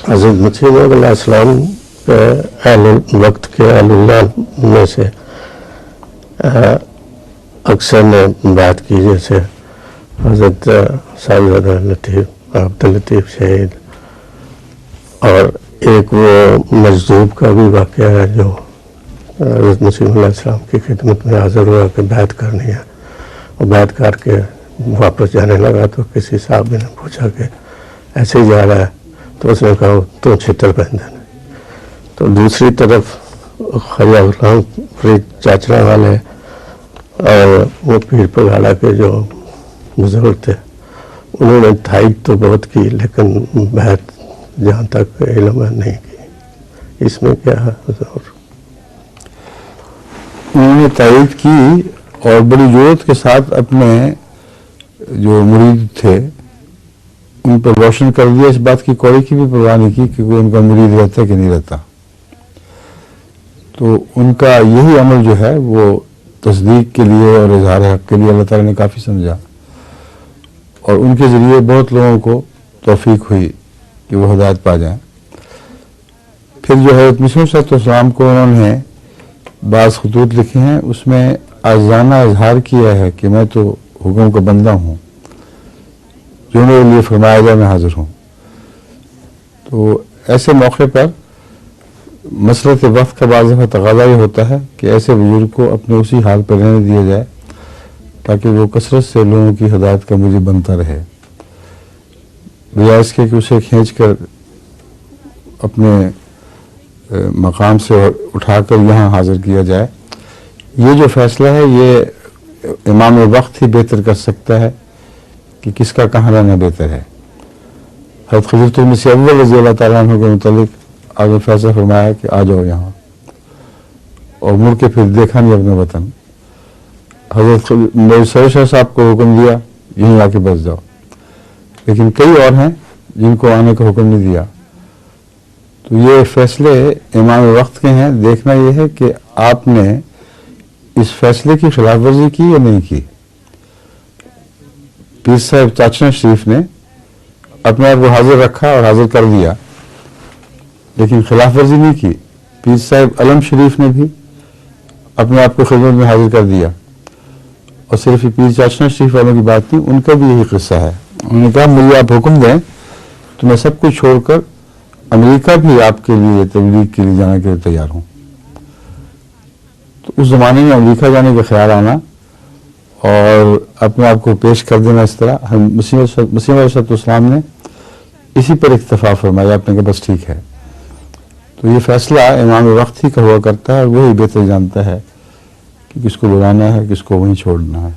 حضرت مسیح موعود علیہ السلام اہل وقت کے اہل اللہ میں سے اکثر نے بات کی، جیسے حضرت صاحبزادہ لطیف عبداللطیف شہید، اور ایک وہ مجذوب کا بھی واقعہ ہے جو حضرت مسیح علیہ السلام کی خدمت میں حاضر ہوا کہ بیعت کرنی ہے، اور بیعت کر کے واپس جانے لگا تو کسی صاحب نے پوچھا کہ ایسے ہی جا رہا ہے، تو اس نے کہا تو چھتر پہن دینا۔ تو دوسری طرف خواجہ غلام فرید چاچڑا والے اور وہ پیر پگاڑا کے جو بزرگ تھے، انہوں نے تائید تو بہت کی لیکن بیعت جہاں تک علم ہے نہیں کی۔ اس میں کیا ہے حضور؟ انہوں نے تائید کی اور بڑی جرات کے ساتھ اپنے جو مرید تھے ان پر روشن کر دیا، اس بات کی کوئی کی بھی پرواہ نہیں کی کہ کوئی ان کا مرید رہتا کہ نہیں رہتا۔ تو ان کا یہی عمل جو ہے وہ تصدیق کے لیے اور اظہار حق کے لیے اللہ تعالیٰ نے کافی سمجھا، اور ان کے ذریعے بہت لوگوں کو توفیق ہوئی کہ وہ ہدایت پا جائیں۔ پھر جو ہے مسیح صلی اللہ علیہ وسلم کو انہوں نے بعض خطوط لکھے ہیں، اس میں عاجزانہ اظہار کیا ہے کہ میں تو حکم کا بندہ ہوں، جو میرے لیے فرمایا جائے میں حاضر ہوں۔ تو ایسے موقع پر مسئلۃ وقت کا بعض دفعہ تقاضا یہ ہوتا ہے کہ ایسے بزرگ کو اپنے اسی حال پر رہنے دیا جائے تاکہ وہ کثرت سے لوگوں کی ہدایت کا مجھے بنتا رہے، بجائے اس کے کہ اسے کھینچ کر اپنے مقام سے اٹھا کر یہاں حاضر کیا جائے۔ یہ جو فیصلہ ہے یہ امام وقت ہی بہتر کر سکتا ہے کہ کس کا کہاں رہنا بہتر ہے۔ حضرت خلیفۃ المسیح اول رضی اللہ تعالیٰ عنہ کے متعلق آپ نے فیصلہ فرمایا کہ آ جاؤ یہاں، اور مڑ کے پھر دیکھا نہیں اپنا وطن۔ حضرت سید شاہ صاحب کو حکم دیا یہیں آ کے بس جاؤ، لیکن کئی اور ہیں جن کو آنے کا حکم نہیں دیا۔ تو یہ فیصلے امام وقت کے ہیں، دیکھنا یہ ہے کہ آپ نے اس فیصلے کی خلاف ورزی کی یا نہیں کی۔ پیر صاحب چاچڑا شریف نے اپنے آپ کو حاضر رکھا اور حاضر کر دیا، لیکن خلاف ورزی نہیں کی۔ پیر صاحب علم شریف نے بھی اپنے آپ کو خدمت میں حاضر کر دیا، اور صرف پیر چاچڑا شریف والوں کی بات نہیں، ان کا بھی یہی قصہ ہے۔ انہوں نے کہا مجھے آپ حکم دیں تو میں سب کچھ چھوڑ کر امریکہ بھی آپ کے لیے تبلیغ کے لیے جانے کے لیے تیار ہوں۔ تو اس زمانے میں امریکہ جانے کا خیال آنا اور اپنے آپ کو پیش کر دینا اس طرح، مسیح علیہ السلام نے اسی پر اکتفا فرمایا، آپ نے کہا بس ٹھیک ہے۔ تو یہ فیصلہ امام وقت ہی کا ہوا کرتا ہے، اور وہی بہتر جانتا ہے کہ کس کو بلانا ہے کس کو وہیں چھوڑنا ہے۔